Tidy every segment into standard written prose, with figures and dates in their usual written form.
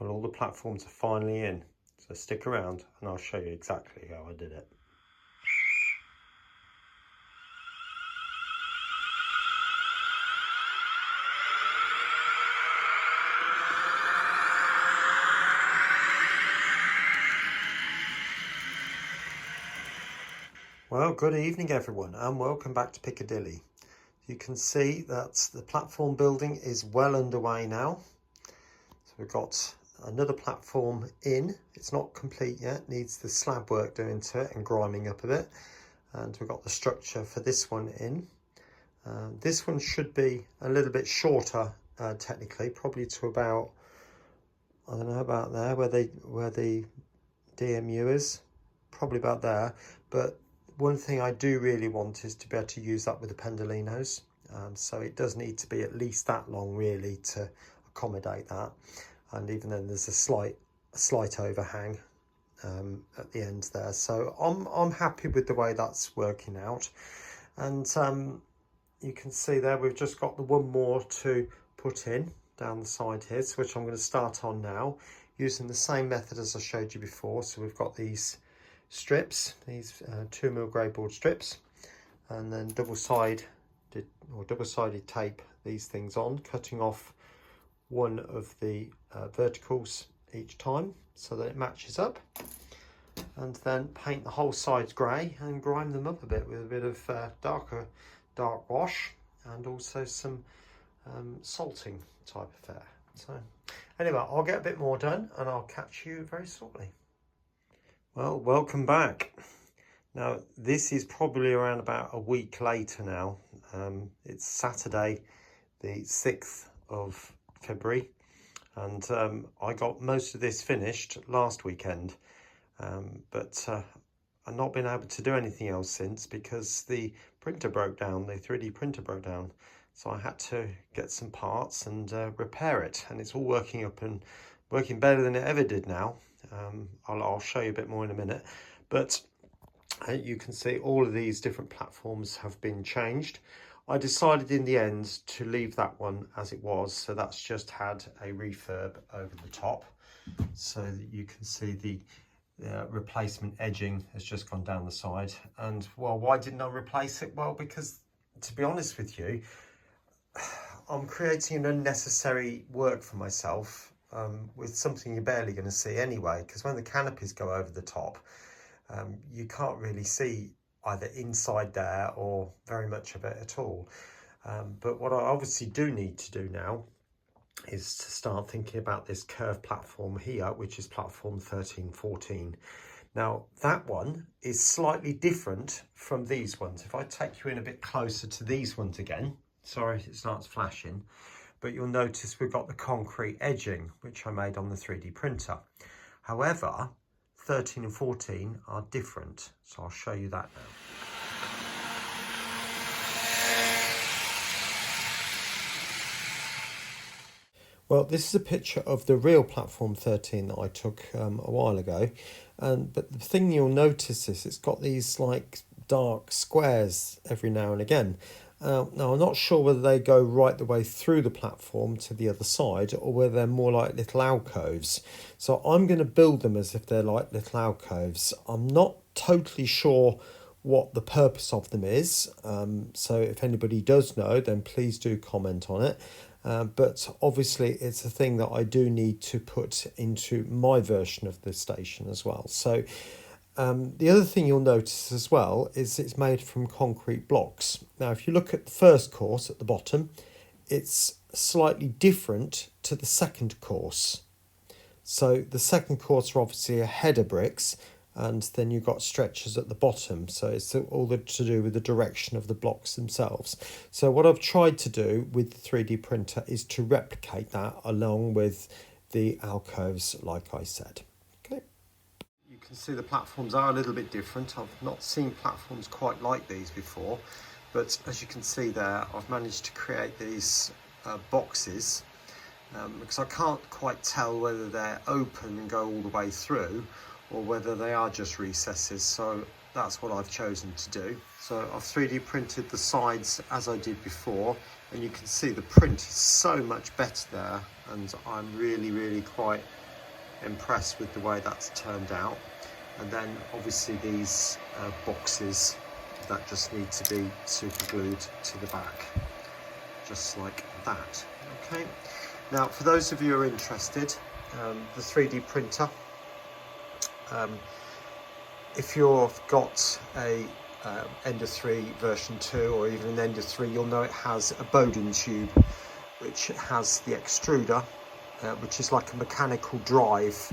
Well, all the platforms are finally in, so stick around and I'll show you exactly how I did it. Well, good evening everyone and welcome back to Piccadilly. You can see that the platform building is well underway now. So we've got another platform in. It's not complete yet, needs the slab work doing to it and grinding up a bit. And we've got the structure for this one in. This one should be a little bit shorter technically, probably to about, I don't know, about there where the DMU is, probably about there. But one thing I do really want is to be able to use that with the pendolinos. So it does need to be at least that long really to accommodate that. And even then there's a slight overhang at the end there. So I'm happy with the way that's working out. And you can see there we've just got the one more to put in down the side here, so which I'm going to start on now using the same method as I showed you before. So we've got these strips, these 2mm grey board strips, and then double-sided tape these things on, cutting off one of the verticals each time so that it matches up, and then paint the whole sides grey and grime them up a bit with a bit of dark wash and also some salting type affair. So anyway, I'll get a bit more done and I'll catch you very shortly. Well, welcome back. Now, this is probably around about a week later now. It's Saturday, the 6th of February, and I got most of this finished last weekend, but I've not been able to do anything else since because the printer broke down, the 3D printer broke down. So I had to get some parts and repair it, and it's all working up and working better than it ever did now. I'll show you a bit more in a minute, but you can see all of these different platforms have been changed. I decided in the end to leave that one as it was, so that's just had a refurb over the top so that you can see the replacement edging has just gone down the side. And well, why didn't I replace it? Well, because to be honest with you, I'm creating an unnecessary work for myself with something you're barely going to see anyway, because when the canopies go over the top, you can't really see either inside there or very much of it at all. But what I obviously do need to do now is to start thinking about this curved platform here, which is platform 1314. Now that one is slightly different from these ones. If I take you in a bit closer to these ones again, sorry it starts flashing, but you'll notice we've got the concrete edging, which I made on the 3D printer. However, 13 and 14 are different, so I'll show you that now. Well, this is a picture of the real platform 13 that I took a while ago, but the thing you'll notice is it's got these like dark squares every now and again. Now, I'm not sure whether they go right the way through the platform to the other side or whether they're more like little alcoves. So I'm going to build them as if they're like little alcoves. I'm not totally sure what the purpose of them is. So if anybody does know, then please do comment on it. But obviously it's a thing that I do need to put into my version of the station as well. So the other thing you'll notice as well is it's made from concrete blocks. Now, if you look at the first course at the bottom, it's slightly different to the second course. So the second course are obviously a header bricks, and then you've got stretchers at the bottom. So it's all to do with the direction of the blocks themselves. So what I've tried to do with the 3D printer is to replicate that along with the alcoves, like I said. You can see the platforms are a little bit different. I've not seen platforms quite like these before, but as you can see there, I've managed to create these boxes because I can't quite tell whether they're open and go all the way through or whether they are just recesses. So that's what I've chosen to do. So I've 3D printed the sides as I did before, and you can see the print is so much better there, and I'm really quite impressed with the way that's turned out. And then obviously these boxes that just need to be super glued to the back, just like that. Okay, now for those of you who are interested, the 3D printer, if you've got a Ender 3 version 2 or even an Ender 3, you'll know it has a Bowden tube which has the extruder, which is like a mechanical drive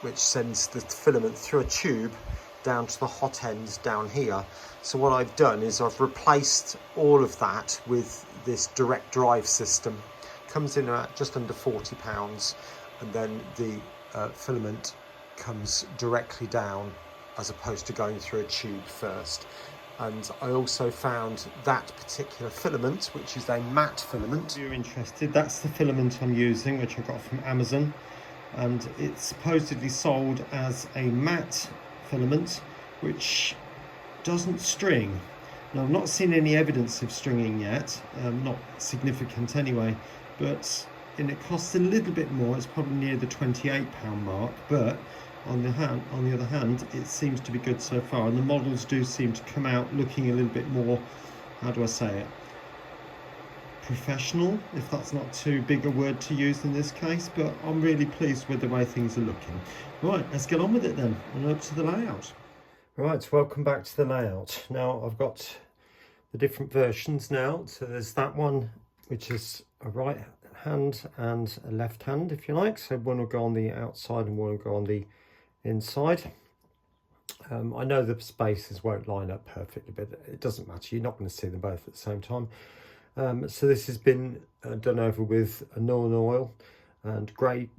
which sends the filament through a tube down to the hot ends down here. So what I've done is I've replaced all of that with this direct drive system. Comes in at just under £40, and then the filament comes directly down as opposed to going through a tube first. And I also found that particular filament, which is a matte filament. If you're interested, that's the filament I'm using, which I got from Amazon, and it's supposedly sold as a matte filament which doesn't string. Now, I've not seen any evidence of stringing yet, not significant anyway, but and it costs a little bit more. It's probably near the £28 mark, but on the other hand, it seems to be good so far, and the models do seem to come out looking a little bit more, how do I say it, professional, if that's not too big a word to use in this case. But I'm really pleased with the way things are looking. Right, let's get on with it then, and up to the layout. Right, welcome back to the layout. Now I've got the different versions now. So there's that one, which is a right hand and a left hand, if you like. So one will go on the outside and one will go on the inside. I know the spaces won't line up perfectly, but it doesn't matter. You're not going to see them both at the same time. So this has been done over with a Northern oil and grey,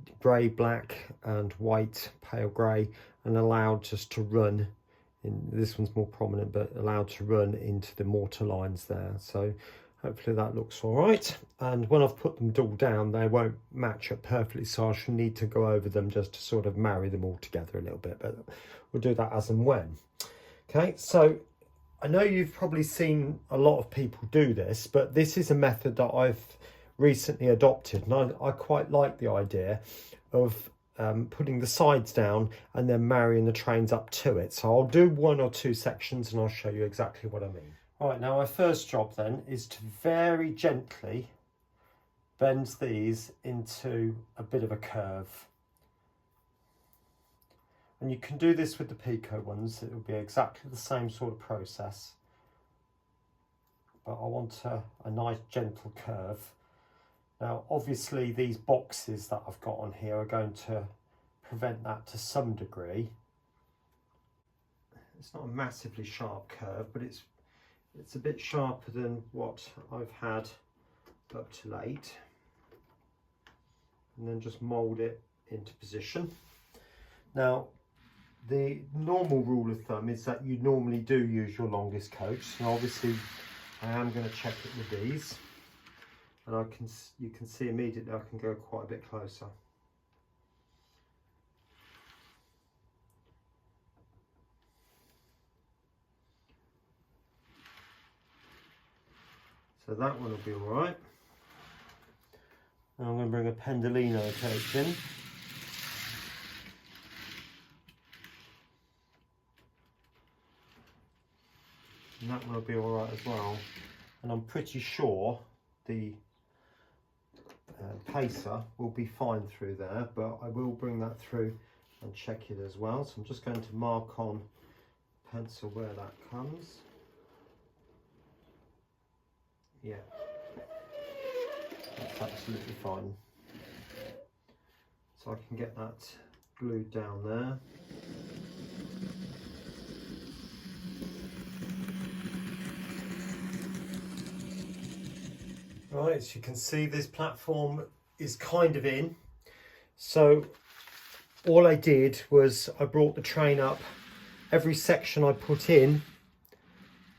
black and white, pale grey, and allowed just to run in. This one's more prominent, but allowed to run into the mortar lines there. So hopefully that looks all right. And when I've put them all down, they won't match up perfectly, so I shall need to go over them just to sort of marry them all together a little bit, but we'll do that as and when. Okay, so I know you've probably seen a lot of people do this, but this is a method that I've recently adopted, and I quite like the idea of putting the sides down and then marrying the trains up to it. So I'll do one or two sections and I'll show you exactly what I mean. Right, now my first job then is to very gently bend these into a bit of a curve. And you can do this with the Pico ones. It will be exactly the same sort of process. But I want a nice gentle curve. Now, obviously, these boxes that I've got on here are going to prevent that to some degree. It's not a massively sharp curve, but it's a bit sharper than what I've had up to late. And then just mould it into position. Now, the normal rule of thumb is that you normally do use your longest coach, and obviously I am going to check it with these, and you can see immediately I can go quite a bit closer. So that one will be all right. Now I'm going to bring a Pendolino coach in. And that will be all right as well. And I'm pretty sure the pacer will be fine through there, but I will bring that through and check it as well. So I'm just going to mark on pencil where that comes. Yeah, that's absolutely fine. So I can get that glued down there. Right, as you can see, this platform is kind of in. So all I did was I brought the train up. Every section I put in,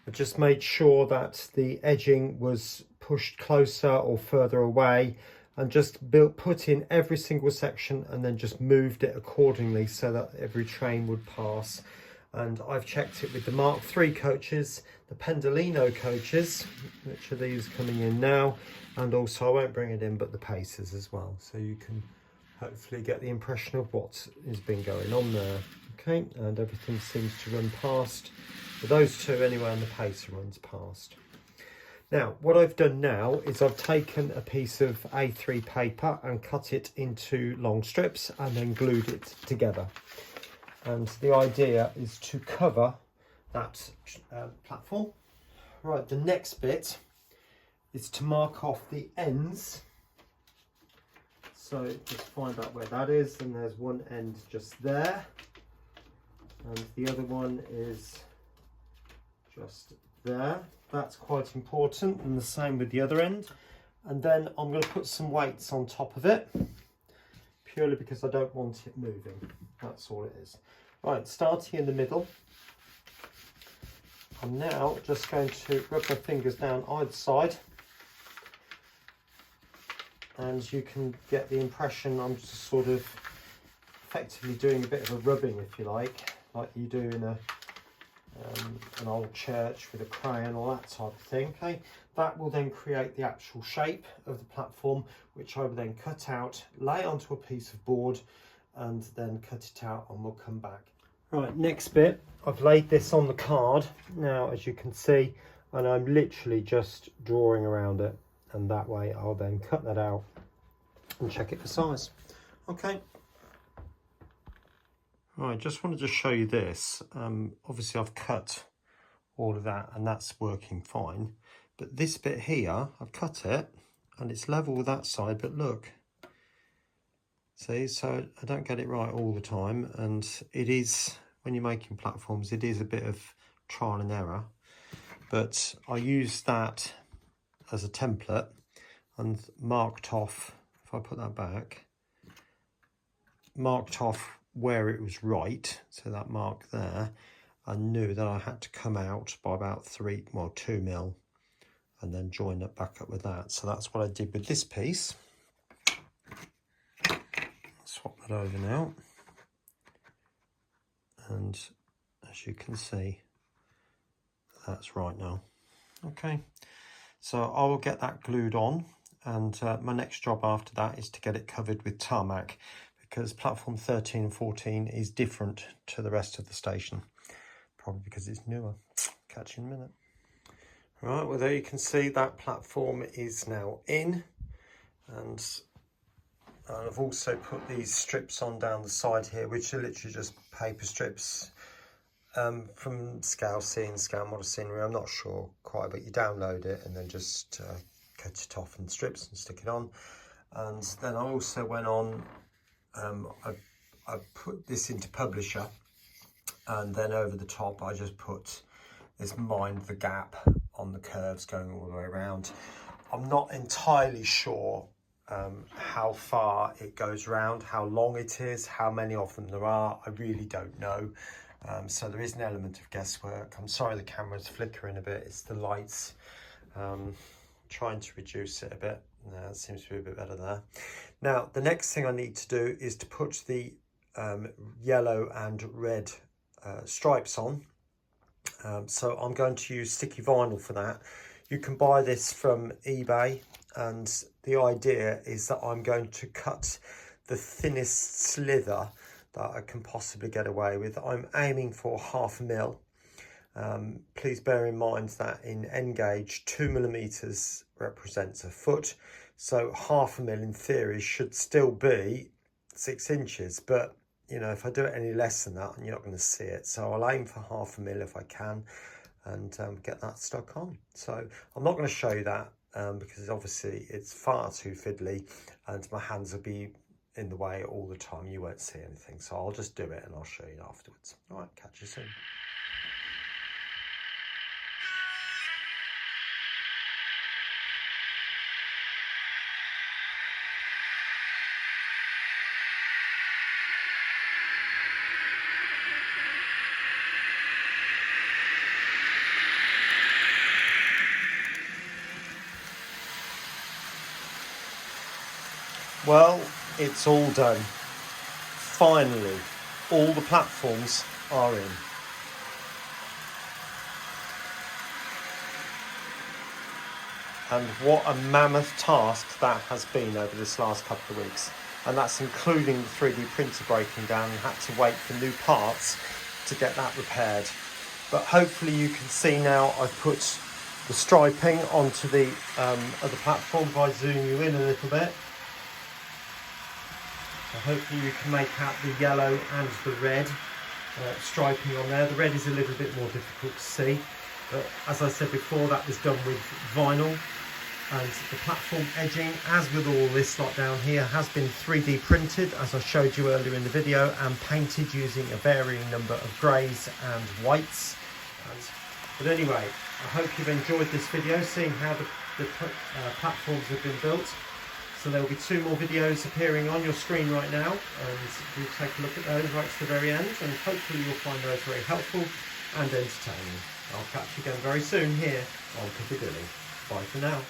I just made sure that the edging was pushed closer or further away, and just put in every single section and then just moved it accordingly so that every train would pass. And I've checked it with the Mark III coaches, the Pendolino coaches, which are these coming in now, and also I won't bring it in, but the Pacers as well. So you can hopefully get the impression of what has been going on there. Okay, and everything seems to run past, for those two anyway, and the pacer runs past. Now, what I've done now is I've taken a piece of A3 paper and cut it into long strips and then glued it together. And the idea is to cover that platform. Right, the next bit is to mark off the ends. So just find out where that is, and there's one end just there. And the other one is just there. That's quite important, and the same with the other end. And then I'm going to put some weights on top of it, purely because I don't want it moving. That's all it is. Right, starting in the middle. I'm now just going to rub my fingers down either side, and you can get the impression I'm just sort of effectively doing a bit of a rubbing, if you like you do in an old church with a crayon or that type of thing. Okay, that will then create the actual shape of the platform, which I will then cut out, lay onto a piece of board, and then cut it out, and we'll come back. Right, next bit, I've laid this on the card now, as you can see, and I'm literally just drawing around it, and that way I'll then cut that out and check it for size. Okay. Right, just wanted to show you this. Obviously I've cut all of that and that's working fine, but this bit here, I've cut it and it's level with that side, but look, see, so I don't get it right all the time, and it is, when you're making platforms, it is a bit of trial and error, but I used that as a template and marked off, if I put that back, marked off where it was right, so that mark there, I knew that I had to come out by about 2 mil and then join it back up with that. So that's what I did with this piece. Swap that over now, and as you can see, that's right now. Okay, so I will get that glued on, and my next job after that is to get it covered with tarmac, because platform 13 and 14 is different to the rest of the station, probably because it's newer. Catch you in a minute. Right, well, there you can see that platform is now in, and I've also put these strips on down the side here, which are literally just paper strips from Scale Scene, Scale Model Scenery, I'm not sure quite, but you download it and then just cut it off in strips and stick it on. And then I also went on, I put this into Publisher, and then over the top I just put this Mind the Gap on the curves going all the way around. I'm not entirely sure how far it goes round, how long it is, how many of them there are, I really don't know. So there is an element of guesswork. I'm sorry the camera's flickering a bit, it's the lights. Trying to reduce it a bit. No, it seems to be a bit better there. Now, the next thing I need to do is to put the yellow and red stripes on. So I'm going to use sticky vinyl for that. You can buy this from eBay, and the idea is that I'm going to cut the thinnest slither that I can possibly get away with. I'm aiming for 0.5 mil. Please bear in mind that in N gauge 2mm represents a foot, so 0.5 mil in theory should still be 6 inches, but you know, if I do it any less than that, you're not going to see it. So I'll aim for 0.5 mil if I can, and get that stuck on. So I'm not going to show you that because obviously it's far too fiddly and my hands will be in the way all the time. You won't see anything, so I'll just do it and I'll show you afterwards. All right, catch you soon. Well, it's all done. Finally, all the platforms are in. And what a mammoth task that has been over this last couple of weeks. And that's including the 3D printer breaking down and had to wait for new parts to get that repaired. But hopefully you can see now I've put the striping onto the other platform. If I zoom you in a little bit. So hopefully you can make out the yellow and the red striping on there. The red is a little bit more difficult to see. But as I said before, that was done with vinyl. And the platform edging, as with all this lot down here, has been 3D printed, as I showed you earlier in the video, and painted using a varying number of greys and whites. But anyway, I hope you've enjoyed this video, seeing how the platforms have been built. So there will be 2 more videos appearing on your screen right now, and you take a look at those right to the very end, and hopefully you'll find those very helpful and entertaining. I'll catch you again very soon here on Piccadilly. Bye for now.